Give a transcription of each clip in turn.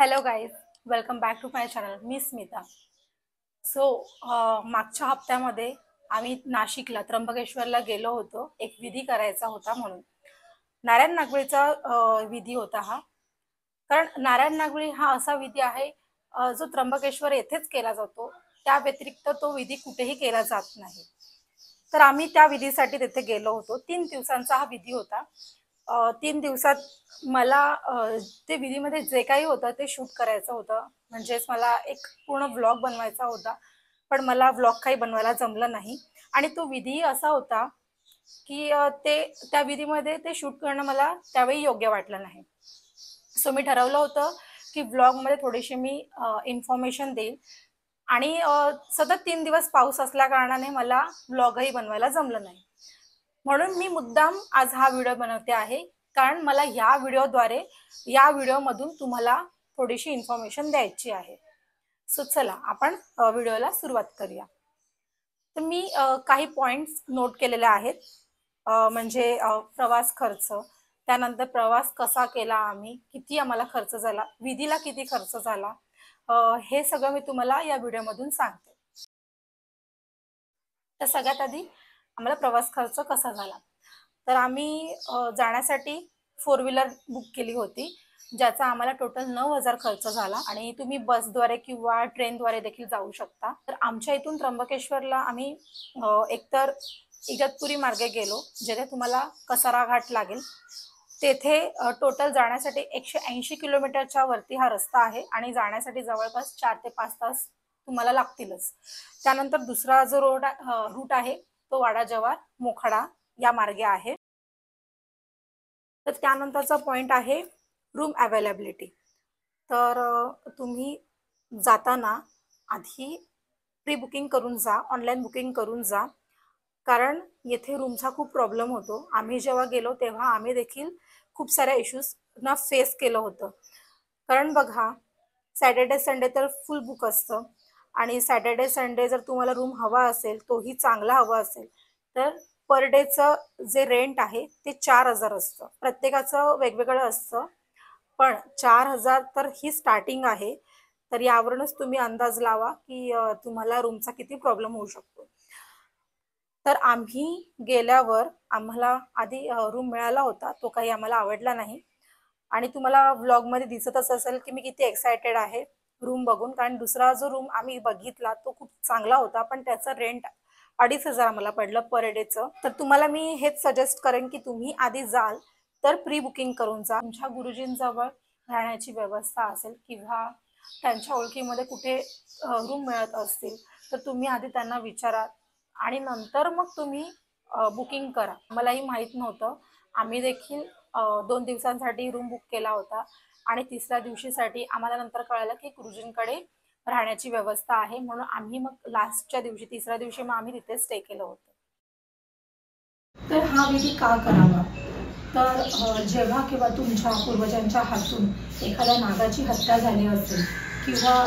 Hello guys, welcome back to my channel. मी Smita. So मागच्या हप्त्यामध्ये आम्ही नाशिकला त्र्यंबकेश्वरला गेलो होतो. एक विधी करायचा होता म्हणून. नारायण नागवेचा विधी होता हा. कारण नारायण नागवेळी हा असा विधी आहे जो त्र्यंबकेश्वर येथेच केला जातो. त्या व्यतिरिक्त तो विधी कुठेही केला जात नाही. तर आम्ही त्या विधीसाठी तिथे गेलो होतो. 3 दिवसांचा हा विधी होता. 3 दिवसात मला ते विधीमध्ये जे काही होतं ते शूट करायचं होतं. म्हणजेच मला एक पूर्ण व्लॉग बनवायचा होता. पण मला व्लॉग काही बनवायला जमलं नाही. आणि तो विधी असा होता की ते त्या विधीमध्ये ते शूट करणं मला त्यावेळी योग्य वाटलं नाही. सो मी ठरवलं होतं की व्लॉगमध्ये थोडीशी मी इन्फॉर्मेशन देईल. आणि सतत 3 दिवस पाऊस असल्या कारणाने मला व्लॉगही बनवायला जमलं नाही. म्हणून मी मुद्दाम आज हा व्हिडिओ बनवते आहे. कारण मला या व्हिडिओमधून तुम्हाला थोडीशी इन्फॉर्मेशन द्यायची आहे. सो चला आपण व्हिडिओला सुरुवात करूया. तर मी काही पॉइंट्स नोट केलेले आहेत. म्हणजे प्रवास खर्च, त्यानंतर प्रवास कसा केला आम्ही, किती आम्हाला खर्च झाला, विधीला किती खर्च झाला, हे सगळं मी तुम्हाला या व्हिडिओमधून सांगते. तर सगळ्यात आधी आम्हाला प्रवास खर्च कसा झाला. तर आम्ही जाण्यासाठी 4 व्हीलर बुक केली होती, ज्याचा आम्हाला टोटल 9,000 खर्च झाला. आणि तुम्ही बसद्वारे किंवा ट्रेनद्वारे देखील जाऊ शकता. तर आमच्या इथून त्र्यंबकेश्वरला आम्ही एकतर इगतपुरी मार्गे गेलो, जेथे तुम्हाला कसारा घाट लागेल. तेथे टोटल जाण्यासाठी 180 किलोमीटरच्या वरती हा रस्ता आहे आणि जाण्यासाठी जवळपास 4 ते 5 तास तुम्हाला लागतीलच. त्यानंतर दुसरा जो रूट आहे तो वाडा जव्हार मोखाडा या मार्गे आहे. तर त्यानंतरचा पॉइंट आहे रूम अवेलेबिलिटी. तर तुम्ही जाताना आधी प्री बुकिंग करून जा, ऑनलाईन बुकिंग करून जा. कारण येथे रूमचा खूप प्रॉब्लेम होतो. आम्ही जेव्हा गेलो तेव्हा आम्ही देखील खूप साऱ्या इश्यूजना फेस केलं होतं. कारण बघा, सॅटर्डे संडे तर फुल बुक असतं. आणि सॅटर्डे संडे जर तुम्हाला रूम हवा असेल, तोही चांगला हवा असेल, तर पर डेचं जे रेंट आहे ते 4,000 असतं. प्रत्येकाचं वेगवेगळं असतं. पण 4,000 तर ही स्टार्टिंग आहे. तर यावरूनच तुम्ही अंदाज लावा की तुम्हाला रूमचा किती प्रॉब्लेम होऊ शकतो. तर आम्ही गेल्यावर आम्हाला आधी रूम मिळाला होता, तो काही आम्हाला आवडला नाही. आणि तुम्हाला व्लॉगमध्ये दिसतच असेल की मी किती एक्सायटेड आहे रूम बघून. कारण दुसरा जो रूम आम्ही बघितला तो खूप चांगला होता, पण त्याचं रेंट 2,500 आम्हाला पडलं पर डेचं. तर तुम्हाला मी हेच सजेस्ट करेन की तुम्ही आधी जाल तर प्री बुकिंग करून जा. तुमच्या गुरुजींजवळ राहण्याची व्यवस्था असेल किंवा त्यांच्या ओळखीमध्ये कुठे रूम मिळत असतील तर तुम्ही आधी त्यांना विचारा आणि नंतर मग तुम्ही बुकिंग करा. मलाही माहीत नव्हतं. आम्ही देखील 2 दिवसांसाठी रूम बुक केला होता आणि तिसऱ्या दिवशीसाठी आम्हाला नंतर कळालं की गुरुजींकडे राहण्याची व्यवस्था आहे. म्हणून आम्ही मग लास्टच्या दिवशी, तिसऱ्या दिवशी मग आम्ही तिथे स्टे केलं होतं. तर हा विधी का करावा? तर जेव्हा किंवा तुमच्या पूर्वजांच्या हातून एखाद्या नागाची हत्या झाली असेल किंवा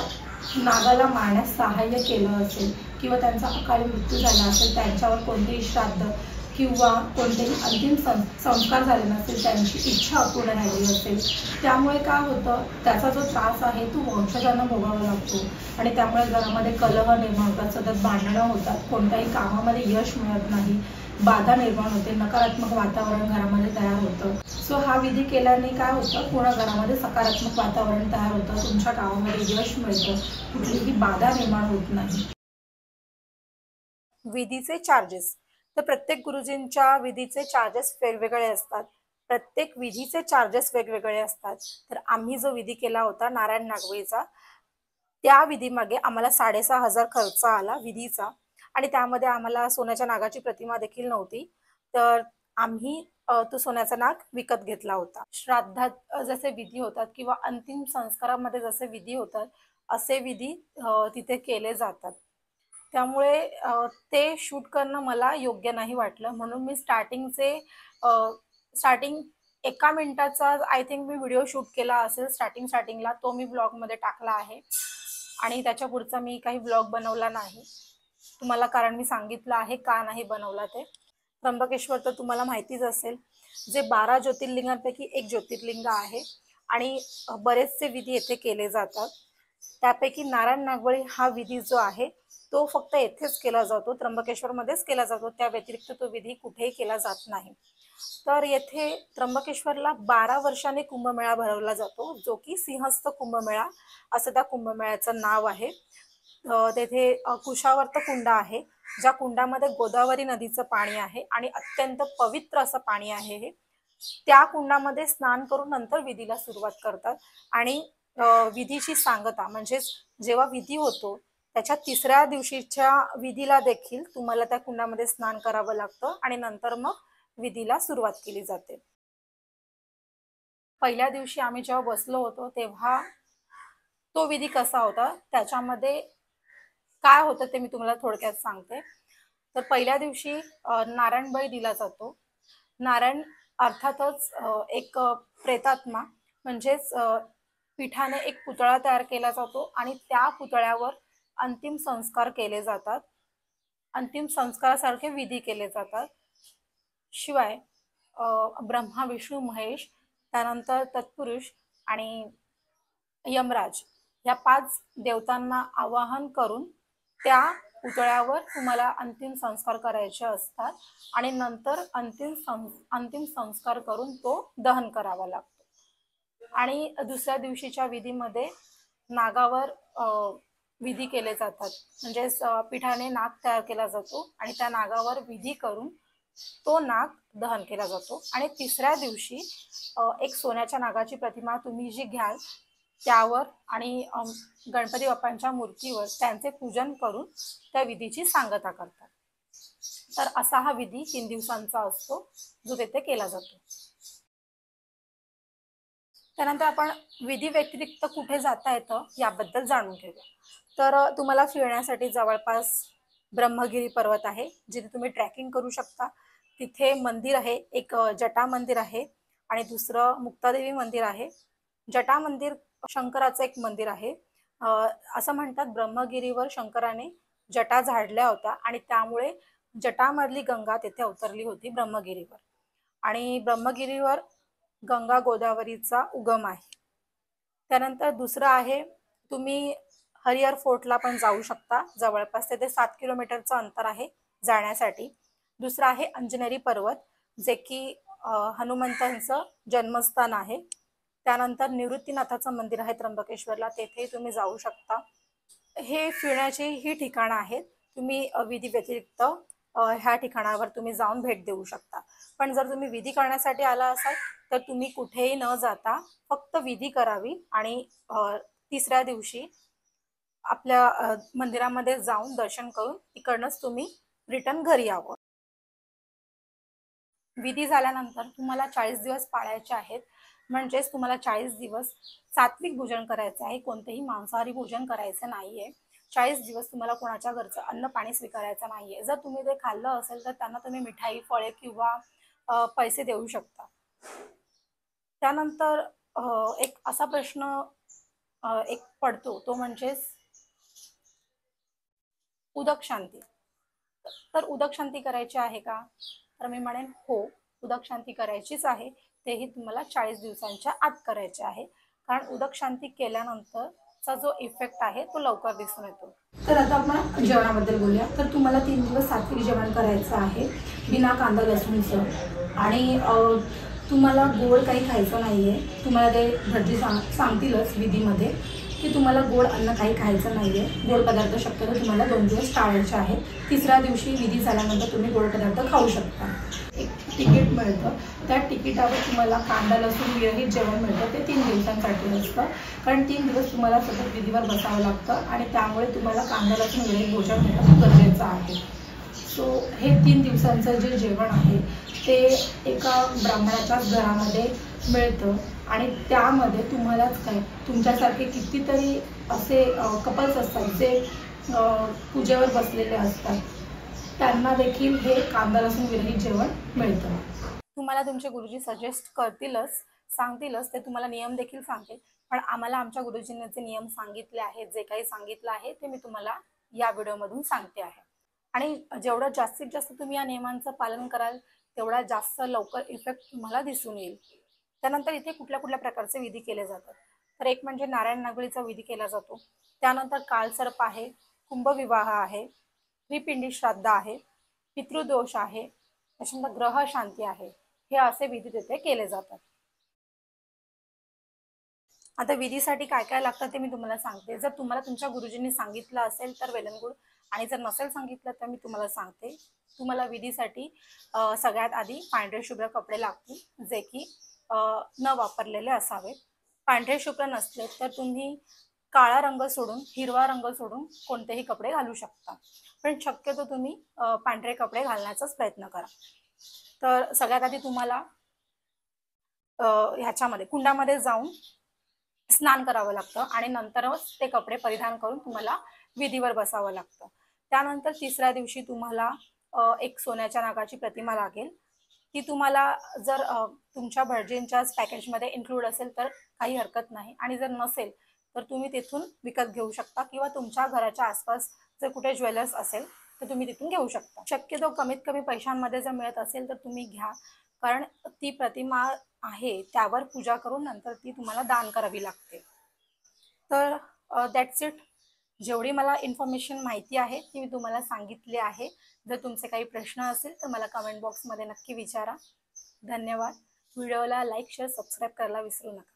नागाला मारण्यास सहाय्य केलं असेल किंवा त्यांचा अकाली मृत्यू झाला असेल, त्यांच्यावर कोणतेही श्राद्ध किंवा कोणतेही अंतिम संस्कार झाले नसेल, त्यांची इच्छा अपूर्ण राहिली असेल, त्यामुळे काय होतं, त्याचा जो त्रास आहे तो वंशजांना भोगावा लागतो. आणि त्यामुळे घरामध्ये कलह निर्माण होतात, सतत भांडणं होतात, कोणत्याही कामामध्ये यश मिळत नाही, बाधा निर्माण होते, नकारात्मक वातावरण घरामध्ये तयार होतं. सो हा विधी केल्याने काय होतं, पूर्ण घरामध्ये सकारात्मक वातावरण तयार होतं, तुमच्या कामामध्ये यश मिळतं, कुठलीही बाधा निर्माण होत नाही. विधीचे चार्जेस. तर प्रत्येक गुरुजींच्या विधीचे चार्जेस वेगवेगळे असतात. प्रत्येक विधीचे चार्जेस वेगवेगळे असतात. तर आम्ही जो विधी केला होता नारायण नागवेचा, त्या विधीमागे आम्हाला 6,500 खर्च आला विधीचा. आणि त्यामध्ये आम्हाला सोन्याच्या नागाची प्रतिमा देखील नव्हती. तर आम्ही तो सोन्याचा नाग विकत घेतला होता. श्राद्धात जसे विधी होतात किंवा अंतिम संस्कारामध्ये जसे विधी होतात, असे विधी तिथे केले जातात. त्यामुळे ते शूट करणं मला योग्य नाही वाटलं. म्हणून मी स्टार्टिंग 1 मिनिटाचा I think me video shoot केला असेल स्टार्टिंगला, तो मी ब्लॉगमध्ये टाकला आहे. आणि त्याच्या पुढचा मी काही ब्लॉग बनवला नाही. तुम्हाला कारण मी सांगितलं आहे का नाही बनवला ते. त्र्यंबकेश्वर तर तुम्हाला माहितीच असेल, जे 12 ज्योतिर्लिंगांपैकी एक ज्योतिर्लिंग आहे. आणि बरेचसे विधी येथे केले जातात। त्यापैकी नारायण नागबळी हा विधी जो आहे तो फक्त येथेच केला जातो, त्र्यंबकेश्वरमध्येच केला जातो, त्या व्यतिरिक्त तो विधी कुठेही केला जात नाही। तर येथे त्र्यंबकेश्वरला 12 वर्षांनी कुंभमेळा भरवला जातो, जो की सिंहस्थ कुंभमेळा असं त्या कुंभमेळ्याचं नाव आहे। तेथे कुशावर्त कुंड आहे, ज्या कुंडामध्ये गोदावरी नदीचं पाणी आहे आणि अत्यंत पवित्र असं पाणी आहे हे। त्या कुंडामध्ये स्नान करून नंतर विधीला सुरुवात करतात आणि विधीची सांगता म्हणजेच जेव्हा विधी होतो त्याच्या 3ऱ्या दिवशीच्या विधीला देखील तुम्हाला त्या कुंडामध्ये स्नान करावं लागतं आणि नंतर मग विधीला सुरुवात केली जाते। पहिल्या दिवशी आम्ही जेव्हा बसलो होतो तेव्हा तो विधी कसा होता, त्याच्यामध्ये काय होतं ते मी तुम्हाला थोडक्यात सांगते। तर पहिल्या दिवशी नारायण बळी दिला जातो। नारायण अर्थातच एक प्रेतात्मा म्हणजेच पिठाने एक पुतळा तयार केला जातो आणि त्या पुतळ्यावर अंतिम संस्कार केले जातात, अंतिम संस्कारासारखे विधी केले जातात। शिवाय ब्रह्मा विष्णू महेश त्यानंतर तत्पुरुष आणि यमराज या 5 देवतांना आवाहन करून त्या पुतळ्यावर तुम्हाला अंतिम संस्कार करायचे असतात आणि नंतर अंतिम संस्कार करून तो दहन करावा लागतो। आणि दुसऱ्या दिवशीच्या विधीमध्ये नागावर विधी केले जातात, म्हणजेच पिठाने नाग तयार केला जातो आणि त्या नागावर विधी करून तो नाग दहन केला जातो। आणि 3ऱ्या दिवशी एक सोन्याच्या नागाची प्रतिमा तुम्ही जी घ्याल त्यावर आणि गणपती बाप्पांच्या मूर्तीवर त्यांचे पूजन करून त्या विधीची सांगता करतात। तर असा हा विधी 3 दिवसांचा असतो जो तेथे केला जातो। त्यानंतर आपण विधी व्यतिरिक्त कुठे जाता येतं याबद्दल जाणून घेऊया। तर तुम्हाला फिरण्यासाठी जवळपास ब्रह्मगिरी पर्वत आहे, जिथे तुम्ही ट्रॅकिंग करू शकता। तिथे मंदिर आहे, एक जटा मंदिर आहे आणि दुसरं मुक्तादेवी मंदिर आहे। जटा मंदिर शंकराचं एक मंदिर आहे। असं म्हणतात ब्रह्मगिरीवर शंकराने जटा झाडल्या होत्या आणि त्यामुळे जटामधली गंगा तेथे अवतरली होती ब्रह्मगिरीवर आणि ब्रह्मगिरीवर गंगा गोदावरीचा उगम आहे। त्यानंतर दुसरं आहे, तुम्ही हरिहर फोर्टला पण जाऊ शकता, जवळपास तेथे 7 किलोमीटरचं अंतर आहे जाण्यासाठी। दुसरं आहे अंजनेरी पर्वत, जे की हनुमंतांचं जन्मस्थान आहे। त्यानंतर निवृत्तीनाथाचं मंदिर आहे त्र्यंबकेश्वरला, तेथे तुम्ही जाऊ शकता। हे फिरण्याची ही ठिकाणं आहेत, तुम्ही विधी व्यतिरिक्त ह्या ठिकाणावर तुम्ही जाऊन भेट देऊ शकता। पण जर तुम्ही विधी करण्यासाठी आला असाल तर तुम्ही कुठेही न जाता फक्त विधी करावी आणि 3ऱ्या दिवशी आपल्या मंदिरामध्ये जाऊन दर्शन करून तिकडनंच तुम्ही रिटर्न घरी यावं। विधी झाल्यानंतर तुम्हाला 40 दिवस पाळायचे आहेत, म्हणजेच तुम्हाला 40 दिवस सात्विक भोजन करायचं आहे, कोणतेही मांसाहारी भोजन करायचं नाहीये। 40 दिवस तुम्हाला कोणाच्या घरचं अन्न पाणी स्वीकारायचं नाहीये। जर तुम्ही ते खाल्लं असेल तर त्यांना तुम्ही मिठाई, फळे किंवा पैसे देऊ शकता। त्यानंतर एक असा प्रश्न एक पडतो, तो म्हणजेच उदक शांती। तर उदक शांती करायची आहे का? तर मी म्हणेन हो, उदक शांती करायचीच आहे, तेही तुम्हाला 40 दिवसांच्या आत करायचे आहे, कारण उदक शांती केल्यानंतरचा जो इफेक्ट आहे तो लवकर दिसून येतो। तर आता आपण जेवणाबद्दल बोलूया। तर तुम्हाला 3 दिवस सात्विक जेवण करायचं आहे, बिना कांदा लसूणचं, आणि तुम्हाला गोड काही खायचं नाहीये। तुम्हाला ते भटजी सांगतीलच विधीमध्ये की तुम्हाला गोड अन्न काही खायचं नाहीये, गोड पदार्थ शक्यतो तुम्हाला 2 दिवस टाळायचे आहेत। 3ऱ्या दिवशी विधी झाल्यानंतर तुम्ही गोड पदार्थ खाऊ शकता। एक तिकीट मिळतं, त्या तिकिटावर तुम्हाला कांदा लसूण विरहित जेवण मिळतं, ते 3 दिवसांसाठी असतं, कारण 3 दिवस तुम्हाला सतत विधीवर बसावं लागतं आणि त्यामुळे तुम्हाला कांदा लसूण विरहित भोजन मिळणं गरजेचं आहे। सो हे 3 दिवसांचं जे जेवण आहे ते एका ब्राह्मणाच्याच घरामध्ये मिळतं आणि त्यामध्ये तुम्हालाच काय, तुमच्यासारखे कितीतरी असे कपल्स असतात जे पूजेवर बसलेले असतात, त्यांना देखील हे कांदा लसूण विरहित जेवण मिळतं। तुम्हाला तुमचे गुरुजी सजेस्ट करतीलच, सांगतीलच, ते तुम्हाला नियम देखील सांगतील, पण आम्हाला आमच्या गुरुजींनी जे नियम सांगितले आहेत, जे काही सांगितलं आहे ते मी तुम्हाला या व्हिडिओमधून सांगते आहे। आणि जेवढं जास्तीत जास्त तुम्ही या नियमांचं पालन कराल तेवढा जास्त लवकर इफेक्ट तुम्हाला दिसून येईल। त्यानंतर इथे कुठल्या कुठल्या प्रकारचे विधी केले जातात, तर एक म्हणजे नारायण नागोलीचा विधी केला जातो, त्यानंतर कालसर्प आहे, कुंभविवाह आहे, त्रिपिंडी श्राद्ध आहे, पितृदोष आहे, त्याच्यानंतर ग्रह शांती आहे. हे असे विधी तिथे केले जातात. आता विधीसाठी काय काय लागतं ते मी तुम्हाला सांगते. जर तुम्हाला तुमच्या गुरुजींनी सांगितलं असेल तर वेल अँड गुड, आणि जर नसेल सांगितलं तर मी तुम्हाला सांगते. तुम्हाला विधीसाठी सगळ्यात आधी पांढरे शुभ्र कपडे लागतील, जे की न वापरलेले असावेत. पांढरे शुभ्र नसले तर तुम्ही काळा रंग सोडून, हिरवा रंग सोडून कोणतेही कपडे घालू शकता, पण शक्यतो तुम्ही पांढरे कपडे घालण्याचाच प्रयत्न करा. तर सगळ्यात आधी तुम्हाला ह्याच्यामध्ये कुंडामध्ये जाऊन स्नान करावं लागतं आणि नंतरच ते कपडे परिधान करून तुम्हाला विधीवर बसावं लागतं. त्यानंतर तिसऱ्या दिवशी तुम्हाला एक सोन्याच्या नागाची प्रतिमा लागेल. ती तुम्हाला जर तुमच्या भटजींच्याच पॅकेजमध्ये इन्क्लूड असेल तर काही हरकत नाही, आणि जर नसेल तर तुम्ही तिथून विकत घेऊ शकता, किंवा तुमच्या घराच्या आसपास जर कुठे ज्वेलर्स असेल तर तुम्ही तिथून घेऊ शकता. शक्यतो कमीत कमी पैशांमध्ये जर मिळत असेल तर तुम्ही घ्या, कारण ती प्रतिमा आहे त्यावर पूजा करून नंतर ती तुम्हाला दान करावी लागते. तर दॅट्स इट. जेवढी मला इन्फॉर्मेशन माहिती आहे ती मी तुम्हाला सांगितली आहे. जर तुमचे काही प्रश्न असेल तर मला कमेंट बॉक्समध्ये नक्की विचारा. धन्यवाद. व्हिडिओला लाईक, शेअर, सबस्क्राईब करायला विसरू नका.